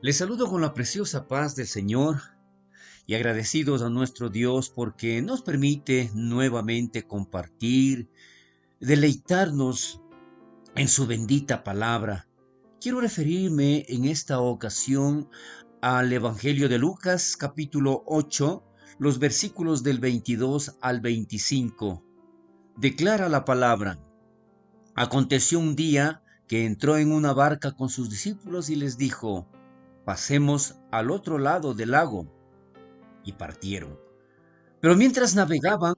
Les saludo con la preciosa paz del Señor y agradecidos a nuestro Dios porque nos permite nuevamente compartir, deleitarnos en su bendita palabra. Quiero referirme en esta ocasión al Evangelio de Lucas, capítulo 8, los versículos del 22 al 25. Declara la palabra: Aconteció un día que entró en una barca con sus discípulos y les dijo: Pasemos al otro lado del lago. Y partieron. Pero mientras navegaban,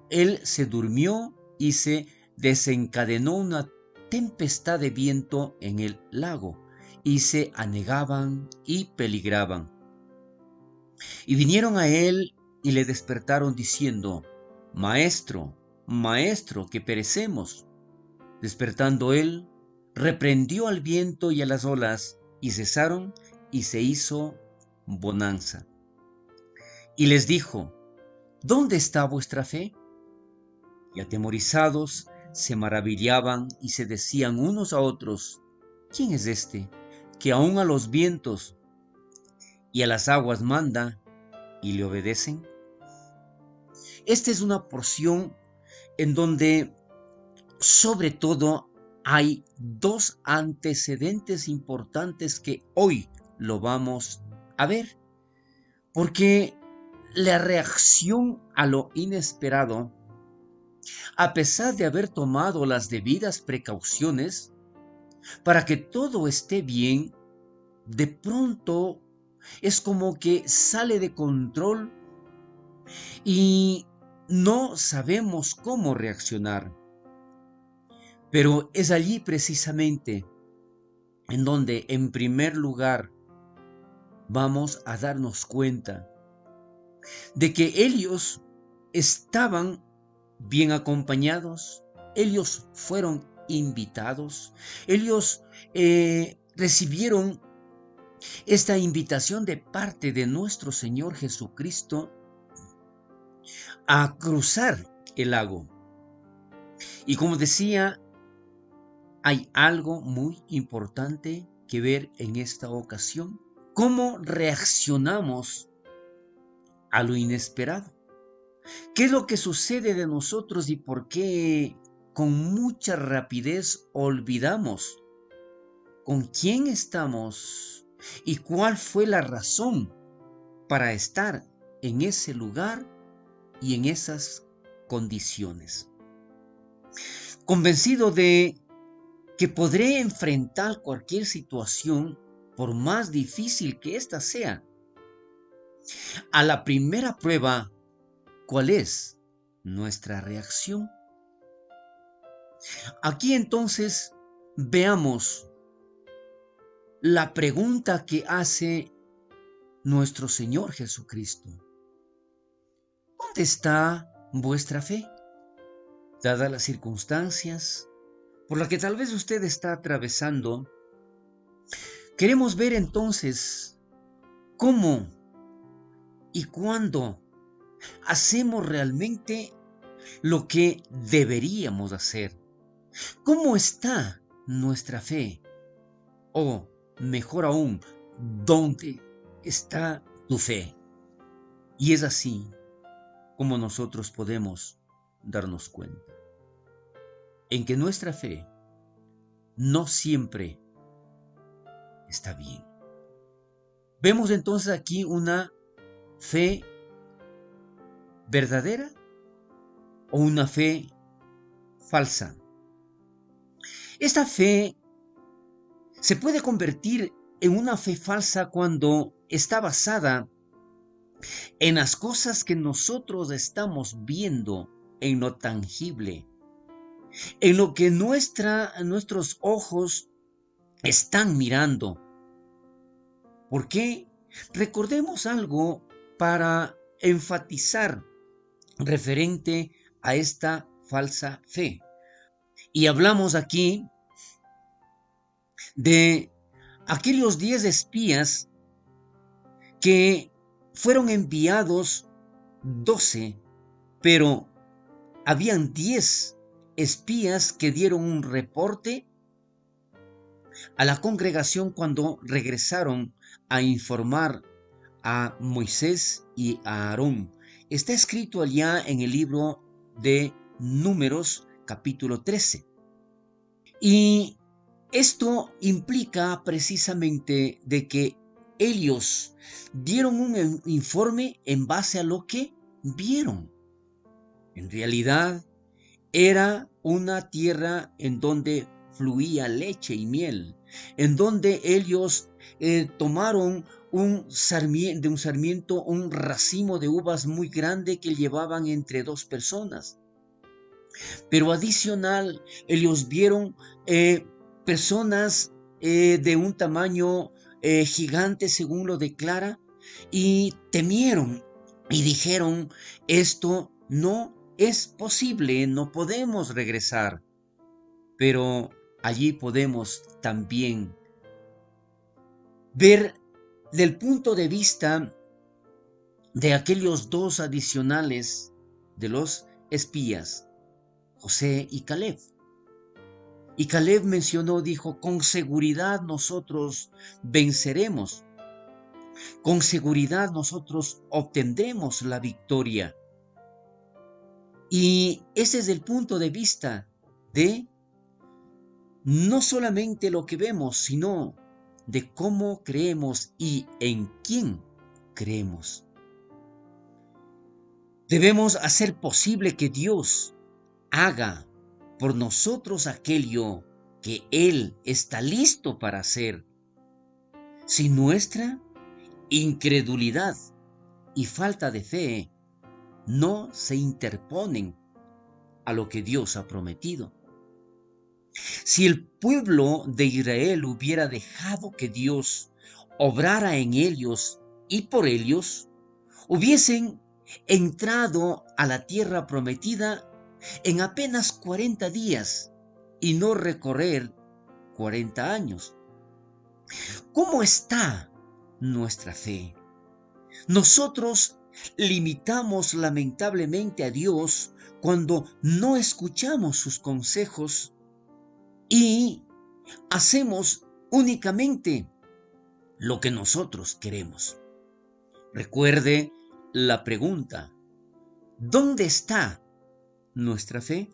él se durmió y se desencadenó una tempestad de viento en el lago, y se anegaban y peligraban. Y vinieron a él y le despertaron diciendo: Maestro, maestro, que perecemos. Despertando él, reprendió al viento y a las olas, y cesaron, y se hizo bonanza. Y les dijo: ¿Dónde está vuestra fe? Y atemorizados se maravillaban y se decían unos a otros: ¿Quién es este que aun a los vientos y a las aguas manda y le obedecen? Esta es una porción en donde sobre todo hay dos antecedentes importantes que hoy lo vamos a ver, porque la reacción a lo inesperado, a pesar de haber tomado las debidas precauciones para que todo esté bien, de pronto es como que sale de control y no sabemos cómo reaccionar. Pero es allí precisamente en donde, en primer lugar, vamos a darnos cuenta de que ellos estaban bien acompañados, ellos fueron invitados, ellos recibieron esta invitación de parte de nuestro Señor Jesucristo a cruzar el lago. Y como decía, hay algo muy importante que ver en esta ocasión: cómo reaccionamos a lo inesperado. ¿Qué es lo que sucede de nosotros y por qué con mucha rapidez olvidamos con quién estamos y cuál fue la razón para estar en ese lugar y en esas condiciones? Convencido de que podré enfrentar cualquier situación, por más difícil que ésta sea, a la primera prueba, ¿cuál es nuestra reacción? Aquí entonces veamos la pregunta que hace nuestro Señor Jesucristo: ¿Dónde está vuestra fe? Dadas las circunstancias por las que tal vez usted está atravesando, queremos ver entonces cómo y cuándo hacemos realmente lo que deberíamos hacer. ¿Cómo está nuestra fe? O mejor aún, ¿dónde está tu fe? Y es así como nosotros podemos darnos cuenta en que nuestra fe no siempre está bien. Vemos entonces aquí una fe verdadera o una fe falsa. Esta fe se puede convertir en una fe falsa cuando está basada en las cosas que nosotros estamos viendo, en lo tangible, en lo que nuestros ojos están mirando. ¿Por qué? Recordemos algo para enfatizar referente a esta falsa fe. Y hablamos aquí de aquellos 10 espías que fueron enviados 12, pero habían 10 espías que dieron un reporte a la congregación cuando regresaron a informar a Moisés y a Aarón. Está escrito allá en el libro de Números, capítulo 13. Y esto implica precisamente de que ellos dieron un informe en base a lo que vieron. En realidad, era una tierra en donde fluía leche y miel, en donde ellos tomaron de un sarmiento un racimo de uvas muy grande que llevaban entre dos personas. Pero adicional, ellos vieron personas de un tamaño gigante, según lo declara, y temieron y dijeron, esto no es posible, no podemos regresar. Pero allí podemos también ver del punto de vista de aquellos dos adicionales de los espías, José y Caleb. Y Caleb mencionó, dijo, con seguridad nosotros venceremos, con seguridad nosotros obtendremos la victoria. Y ese es el punto de vista de no solamente lo que vemos, sino de cómo creemos y en quién creemos. Debemos hacer posible que Dios haga por nosotros aquello que Él está listo para hacer. Si nuestra incredulidad y falta de fe no se interponen a lo que Dios ha prometido. Si el pueblo de Israel hubiera dejado que Dios obrara en ellos y por ellos, hubiesen entrado a la tierra prometida en apenas 40 días y no recorrer 40 años. ¿Cómo está nuestra fe? Nosotros limitamos lamentablemente a Dios cuando no escuchamos sus consejos y hacemos únicamente lo que nosotros queremos. Recuerde la pregunta, ¿dónde está nuestra fe?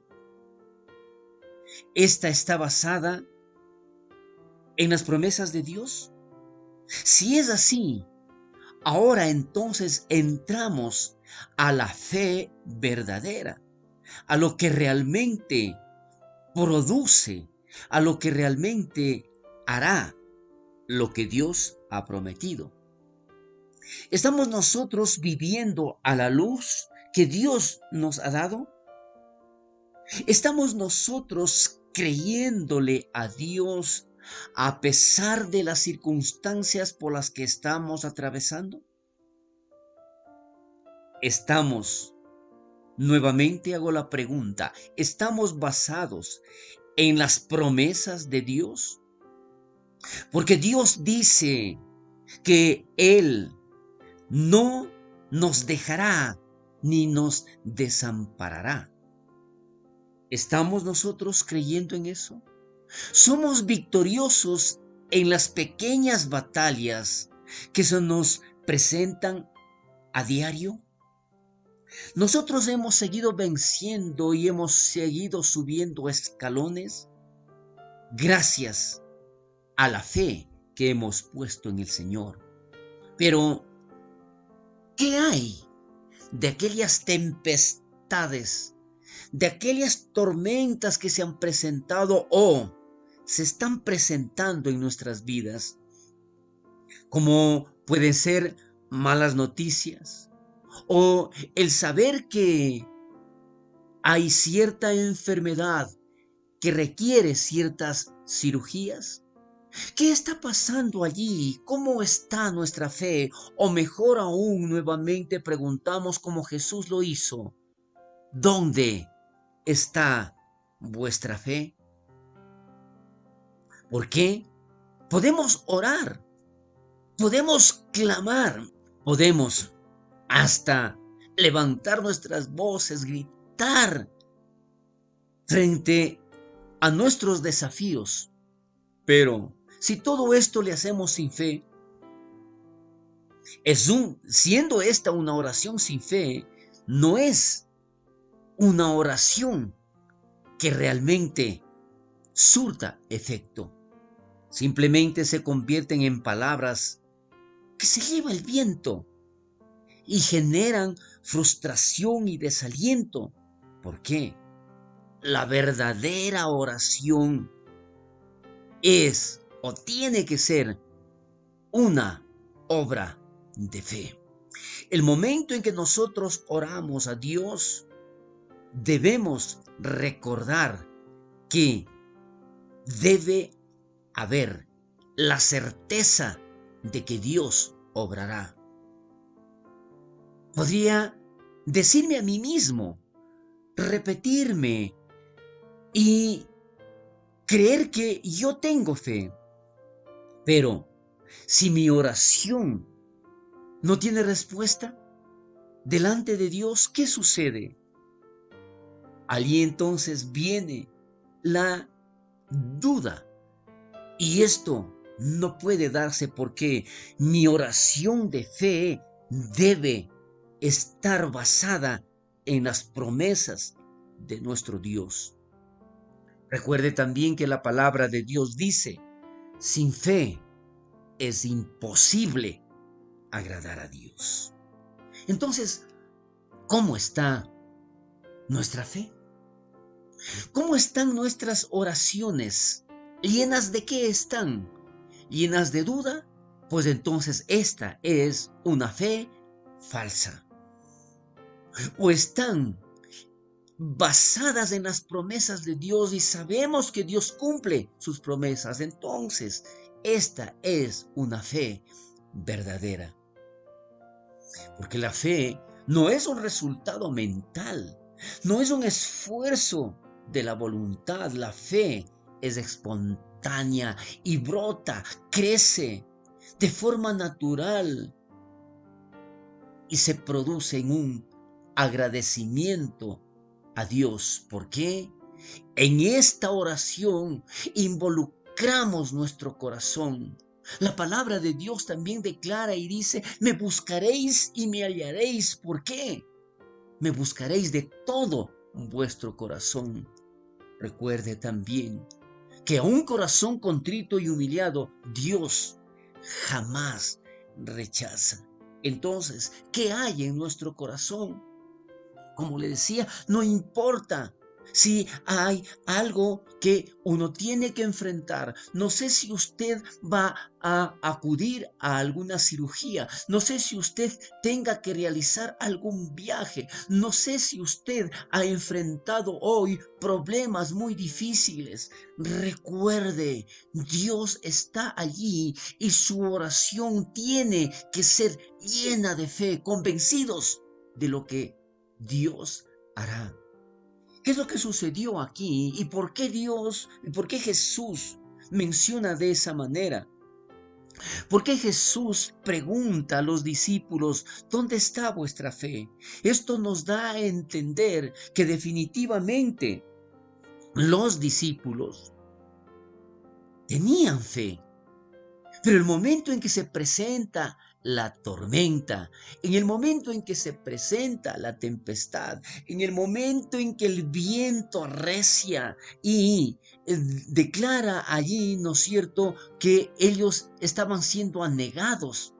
¿Esta está basada en las promesas de Dios? Si es así, ahora entonces entramos a la fe verdadera, a lo que realmente produce, a lo que realmente hará lo que Dios ha prometido. ¿Estamos nosotros viviendo a la luz que Dios nos ha dado? ¿Estamos nosotros creyéndole a Dios a pesar de las circunstancias por las que estamos atravesando? ¿Estamos, nuevamente hago la pregunta, estamos basados en las promesas de Dios? Porque Dios dice que Él no nos dejará ni nos desamparará. ¿Estamos nosotros creyendo en eso? ¿Somos victoriosos en las pequeñas batallas que se nos presentan a diario? ¿Nosotros hemos seguido venciendo y hemos seguido subiendo escalones gracias a la fe que hemos puesto en el Señor? Pero, ¿qué hay de aquellas tempestades, de aquellas tormentas que se han presentado o se están presentando en nuestras vidas? Como pueden ser malas noticias o el saber que hay cierta enfermedad que requiere ciertas cirugías. ¿Qué está pasando allí? ¿Cómo está nuestra fe? O mejor aún, nuevamente preguntamos como Jesús lo hizo, ¿dónde está vuestra fe? ¿Por qué? Podemos orar, podemos clamar, podemos hasta levantar nuestras voces, gritar frente a nuestros desafíos. Pero si todo esto le hacemos sin fe, siendo esta una oración sin fe, no es una oración que realmente surta efecto. Simplemente se convierten en palabras que se lleva el viento y generan frustración y desaliento. ¿Por qué? La verdadera oración es o tiene que ser una obra de fe. El momento en que nosotros oramos a Dios, debemos recordar que debe haber la certeza de que Dios obrará. Podría decirme a mí mismo, repetirme y creer que yo tengo fe. Pero si mi oración no tiene respuesta delante de Dios, ¿qué sucede? Allí entonces viene la duda. Y esto no puede darse porque mi oración de fe debe estar basada en las promesas de nuestro Dios. Recuerde también que la palabra de Dios dice, sin fe es imposible agradar a Dios. Entonces, ¿cómo está nuestra fe? ¿Cómo están nuestras oraciones? ¿Llenas de qué están? ¿Llenas de duda? Pues entonces esta es una fe falsa. ¿O están basadas en las promesas de Dios y sabemos que Dios cumple sus promesas? Entonces, esta es una fe verdadera. Porque la fe no es un resultado mental, no es un esfuerzo de la voluntad. La fe es espontánea y brota, crece de forma natural y se produce en un agradecimiento a Dios. ¿Por qué? En esta oración involucramos nuestro corazón. La palabra de Dios también declara y dice, me buscaréis y me hallaréis. ¿Por qué? Me buscaréis de todo vuestro corazón. Recuerde también que a un corazón contrito y humillado, Dios jamás rechaza. Entonces, ¿qué hay en nuestro corazón? Como le decía, no importa si hay algo que uno tiene que enfrentar. No sé si usted va a acudir a alguna cirugía. No sé si usted tenga que realizar algún viaje. No sé si usted ha enfrentado hoy problemas muy difíciles. Recuerde, Dios está allí y su oración tiene que ser llena de fe, convencidos de lo que Dios hará. ¿Qué es lo que sucedió aquí? ¿Y por qué por qué Jesús menciona de esa manera? ¿Por qué Jesús pregunta a los discípulos, ¿dónde está vuestra fe? Esto nos da a entender que definitivamente los discípulos tenían fe. Pero el momento en que se presenta la tormenta, en el momento en que se presenta la tempestad, en el momento en que el viento arrecia y declara allí, ¿no es cierto?, que ellos estaban siendo anegados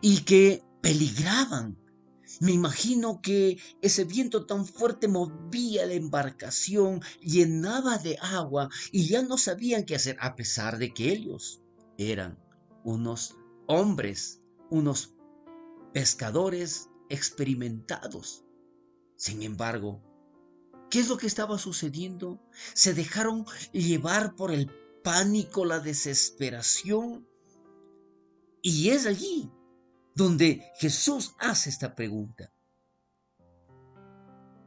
y que peligraban. Me imagino que ese viento tan fuerte movía la embarcación, llenaba de agua y ya no sabían qué hacer, a pesar de que ellos eran unos hombres, unos pescadores experimentados. Sin embargo, ¿qué es lo que estaba sucediendo? Se dejaron llevar por el pánico, la desesperación. Y es allí donde Jesús hace esta pregunta.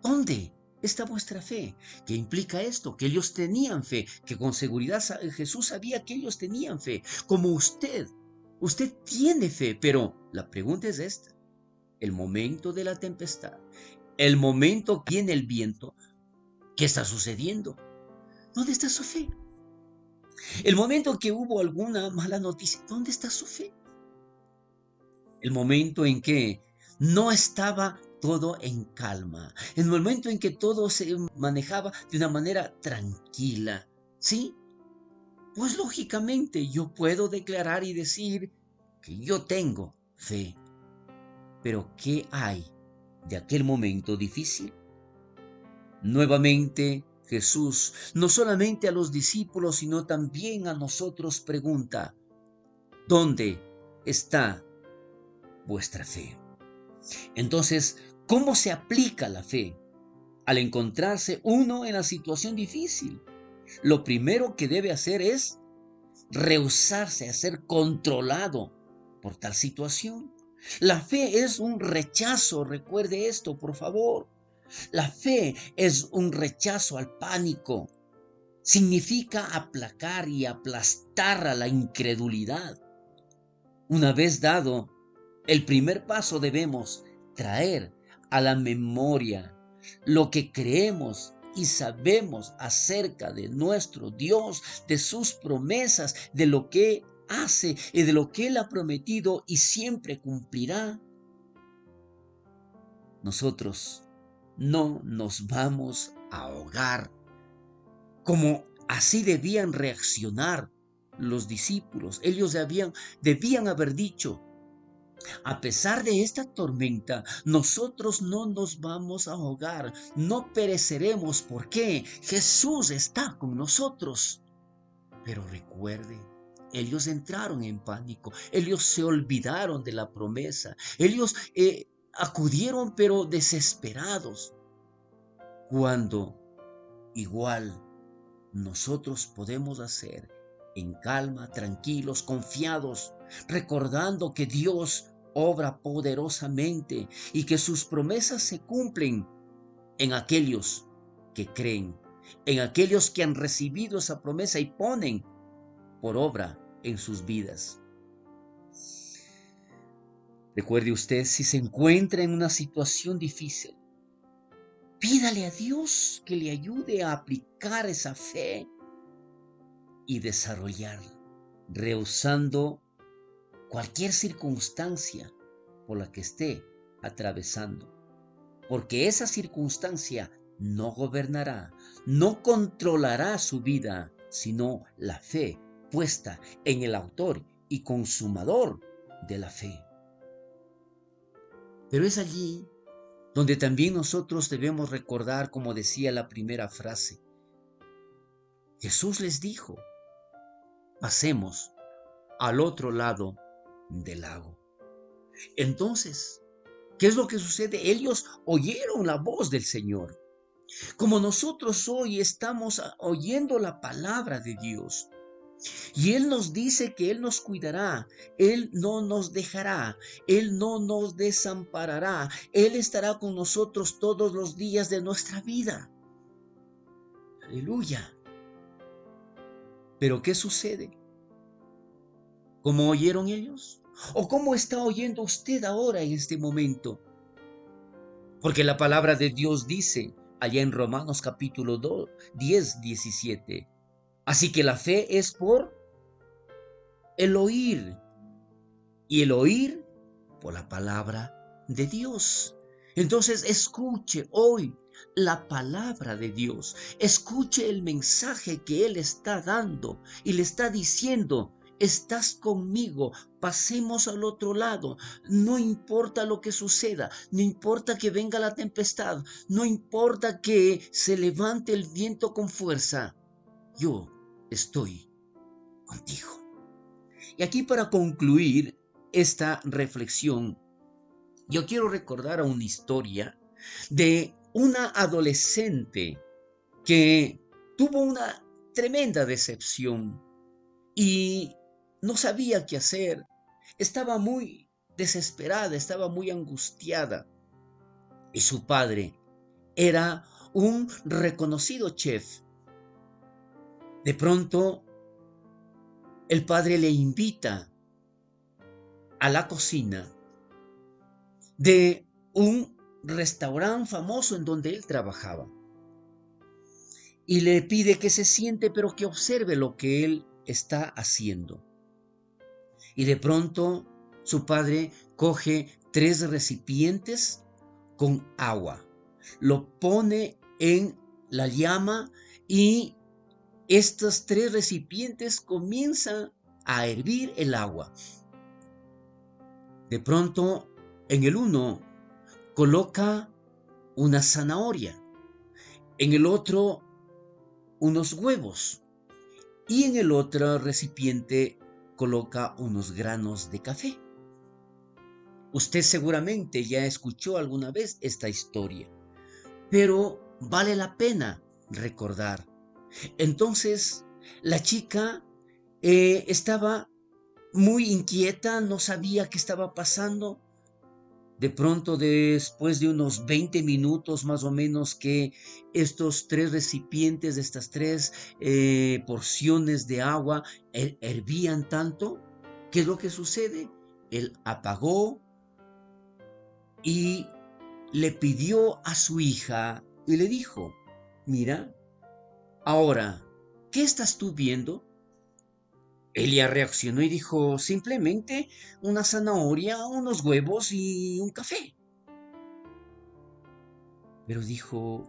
¿Dónde está vuestra fe? ¿Qué implica esto? Que ellos tenían fe, que con seguridad Jesús sabía que ellos tenían fe, como usted tiene fe, pero la pregunta es esta: el momento de la tempestad, el momento que viene el viento, ¿qué está sucediendo? ¿Dónde está su fe? El momento en que hubo alguna mala noticia, ¿dónde está su fe? El momento en que no estaba todo en calma, el momento en que todo se manejaba de una manera tranquila, ¿sí? Pues lógicamente yo puedo declarar y decir que yo tengo fe, pero ¿qué hay de aquel momento difícil? Nuevamente Jesús, no solamente a los discípulos, sino también a nosotros pregunta, ¿dónde está vuestra fe? Entonces, ¿cómo se aplica la fe? Al encontrarse uno en la situación difícil, lo primero que debe hacer es rehusarse a ser controlado por tal situación. La fe es un rechazo, recuerde esto, por favor. La fe es un rechazo al pánico. Significa aplacar y aplastar a la incredulidad. Una vez dado el primer paso, debemos traer a la memoria lo que creemos y sabemos acerca de nuestro Dios, de sus promesas, de lo que hace y de lo que Él ha prometido y siempre cumplirá. Nosotros no nos vamos a ahogar como así debían reaccionar los discípulos. Ellos debían haber dicho, a pesar de esta tormenta, nosotros no nos vamos a ahogar, no pereceremos. ¿Por qué? Jesús está con nosotros. Pero recuerde, ellos entraron en pánico, ellos se olvidaron de la promesa, ellos acudieron pero desesperados. Cuando igual nosotros podemos hacer en calma, tranquilos, confiados, recordando que Dios obra poderosamente y que sus promesas se cumplen en aquellos que creen, en aquellos que han recibido esa promesa y ponen por obra en sus vidas. Recuerde usted, si se encuentra en una situación difícil, pídale a Dios que le ayude a aplicar esa fe y desarrollarla, rehusando cualquier circunstancia por la que esté atravesando, porque esa circunstancia no gobernará, no controlará su vida, sino la fe puesta en el autor y consumador de la fe. Pero es allí donde también nosotros debemos recordar, como decía la primera frase, Jesús les dijo, pasemos al otro lado del lago. Entonces, ¿qué es lo que sucede? Ellos oyeron la voz del Señor. Como nosotros hoy estamos oyendo la palabra de Dios. Y Él nos dice que Él nos cuidará, Él no nos dejará, Él no nos desamparará, Él estará con nosotros todos los días de nuestra vida. Aleluya. Pero ¿qué sucede? ¿Cómo oyeron ellos? ¿O cómo está oyendo usted ahora en este momento? Porque la palabra de Dios dice allá en Romanos capítulo 2, 10, 17. Así que la fe es por el oír y el oír por la palabra de Dios. Entonces escuche hoy la palabra de Dios. Escuche el mensaje que Él está dando y le está diciendo, estás conmigo, pasemos al otro lado. No importa lo que suceda, no importa que venga la tempestad, no importa que se levante el viento con fuerza. Yo estoy contigo. Y aquí para concluir esta reflexión, yo quiero recordar a una historia de una adolescente que tuvo una tremenda decepción y no sabía qué hacer. Estaba muy desesperada, estaba muy angustiada. Y su padre era un reconocido chef. De pronto, el padre le invita a la cocina de un restaurante famoso en donde él trabajaba y le pide que se siente pero que observe lo que él está haciendo. Y de pronto su padre coge 3 recipientes con agua, lo pone en la llama y estos 3 recipientes comienzan a hervir el agua. De pronto, en el uno coloca una zanahoria, en el otro unos huevos y en el otro recipiente coloca unos granos de café. Usted seguramente ya escuchó alguna vez esta historia, pero vale la pena recordar. Entonces, la chica estaba muy inquieta, no sabía qué estaba pasando. De pronto, después de unos 20 minutos más o menos que estos 3 recipientes, de estas 3 porciones de agua hervían tanto, ¿qué es lo que sucede? Él apagó y le pidió a su hija y le dijo, mira, ahora, ¿qué estás tú viendo? Ella reaccionó y dijo, simplemente una zanahoria, unos huevos y un café. Pero dijo,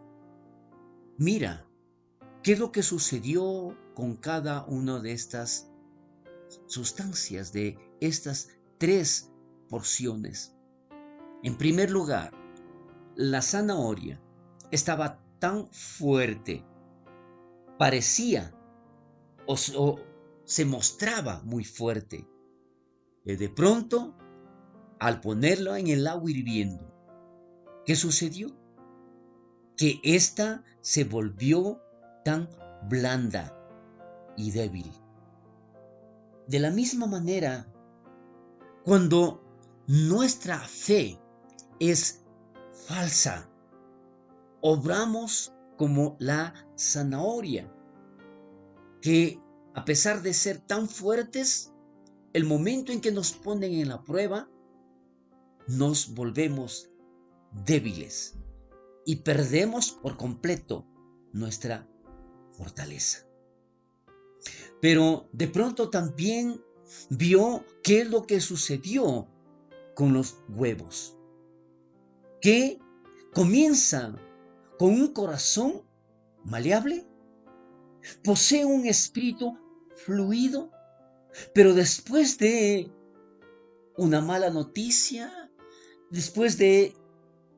mira, ¿qué es lo que sucedió con cada una de estas sustancias, de estas 3 porciones? En primer lugar, la zanahoria estaba tan fuerte, parecía o se mostraba muy fuerte, que de pronto, al ponerlo en el agua hirviendo, ¿qué sucedió? Que ésta se volvió tan blanda y débil. De la misma manera, cuando nuestra fe es falsa, obramos como la zanahoria, que a pesar de ser tan fuertes, el momento en que nos ponen en la prueba, nos volvemos débiles y perdemos por completo nuestra fortaleza. Pero de pronto también vio qué es lo que sucedió con los huevos, que comienzan con un corazón maleable, posee un espíritu fluido, pero después de una mala noticia, después de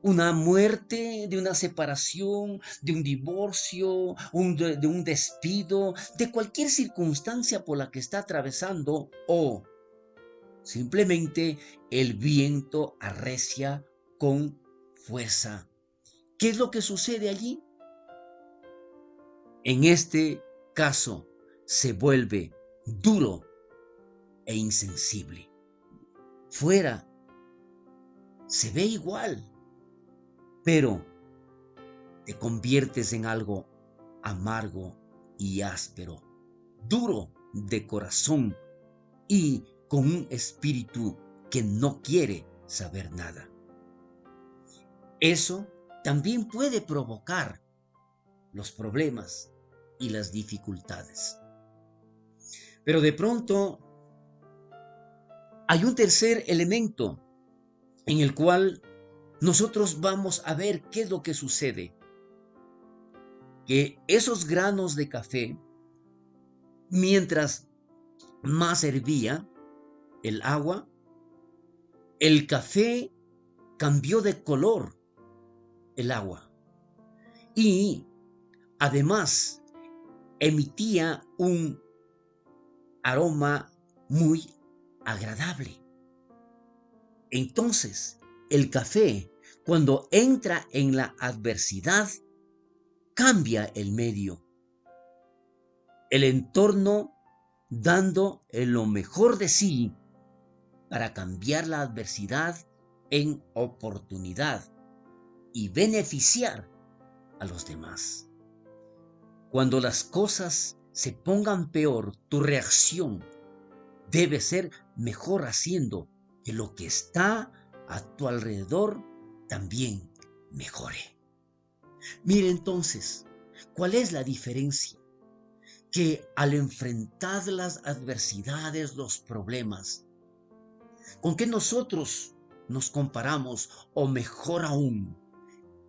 una muerte, de una separación, de un divorcio, de un despido, de cualquier circunstancia por la que está atravesando, o simplemente el viento arrecia con fuerza. ¿Qué es lo que sucede allí? En este caso, se vuelve duro e insensible. Fuera se ve igual, pero te conviertes en algo amargo y áspero, duro de corazón y con un espíritu que no quiere saber nada. Eso también puede provocar los problemas y las dificultades. Pero de pronto hay un tercer elemento en el cual nosotros vamos a ver qué es lo que sucede. Que esos granos de café, mientras más hervía el agua, el café cambió de color, el agua, y además emitía un aroma muy agradable. Entonces, el café, cuando entra en la adversidad, cambia el medio, el entorno, dando lo mejor de sí para cambiar la adversidad en oportunidad y beneficiar a los demás. Cuando las cosas se pongan peor, tu reacción debe ser mejor haciendo que lo que está a tu alrededor también mejore. Mire entonces, ¿cuál es la diferencia? que al enfrentar las adversidades, los problemas, ¿con qué nosotros nos comparamos? O mejor aún,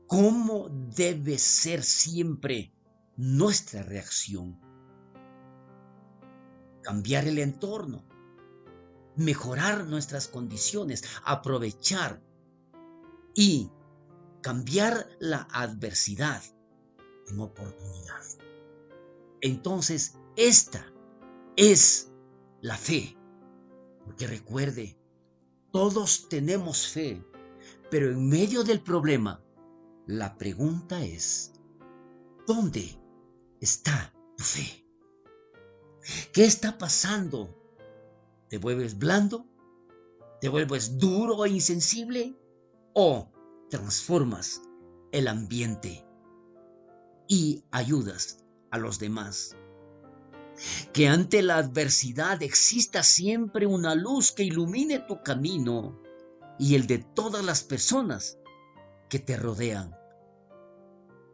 ¿cómo debe ser siempre nuestra reacción? Cambiar el entorno, mejorar nuestras condiciones, aprovechar y cambiar la adversidad en oportunidad. Entonces, esta es la fe, porque recuerde, todos tenemos fe, pero en medio del problema, la pregunta es, ¿dónde está tu fe? ¿Qué está pasando? ¿Te vuelves blando? ¿Te vuelves duro e insensible? ¿O transformas el ambiente y ayudas a los demás? Que ante la adversidad exista siempre una luz que ilumine tu camino y el de todas las personas que te rodean.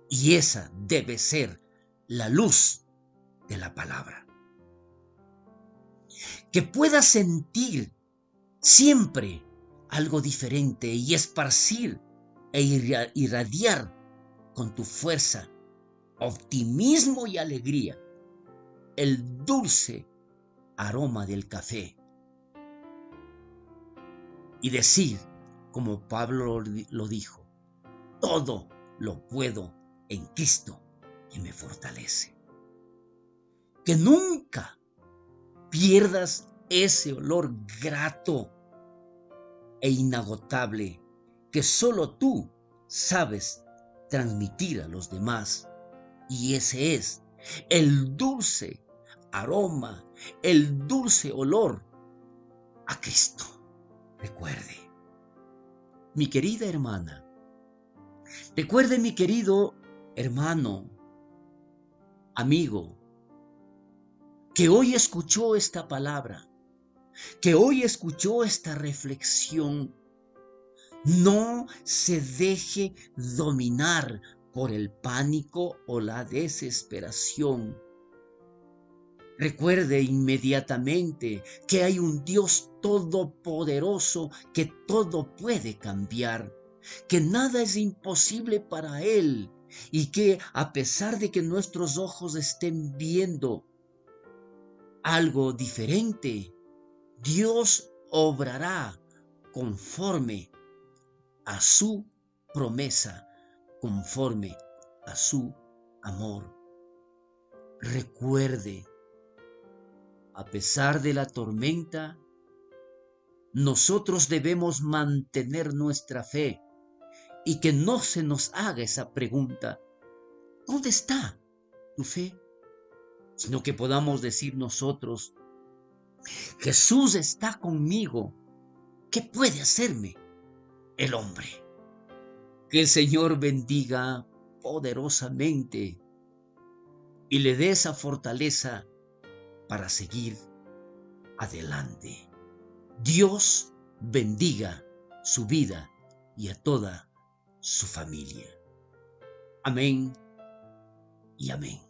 Y esa debe ser la luz de la palabra. Que puedas sentir siempre algo diferente y esparcir e irradiar con tu fuerza, optimismo y alegría el dulce aroma del café y decir, como Pablo lo dijo, todo lo puedo en Cristo que me fortalece. Que nunca pierdas ese olor grato e inagotable que solo tú sabes transmitir a los demás. Y ese es el dulce aroma, el dulce olor a Cristo. Recuerde, mi querida hermana, recuerde mi querido hermano, amigo, que hoy escuchó esta palabra, que hoy escuchó esta reflexión. No se deje dominar por el pánico o la desesperación. Recuerde inmediatamente que hay un Dios todopoderoso que todo puede cambiar, que nada es imposible para Él y que a pesar de que nuestros ojos estén viendo algo diferente, Dios obrará conforme a su promesa, conforme a su amor. Recuerde, a pesar de la tormenta, nosotros debemos mantener nuestra fe y que no se nos haga esa pregunta, ¿dónde está tu fe? Sino que podamos decir nosotros, Jesús está conmigo, ¿qué puede hacerme el hombre? Que el Señor bendiga poderosamente y le dé esa fortaleza para seguir adelante. Dios bendiga su vida y a toda su familia. Amén y amén.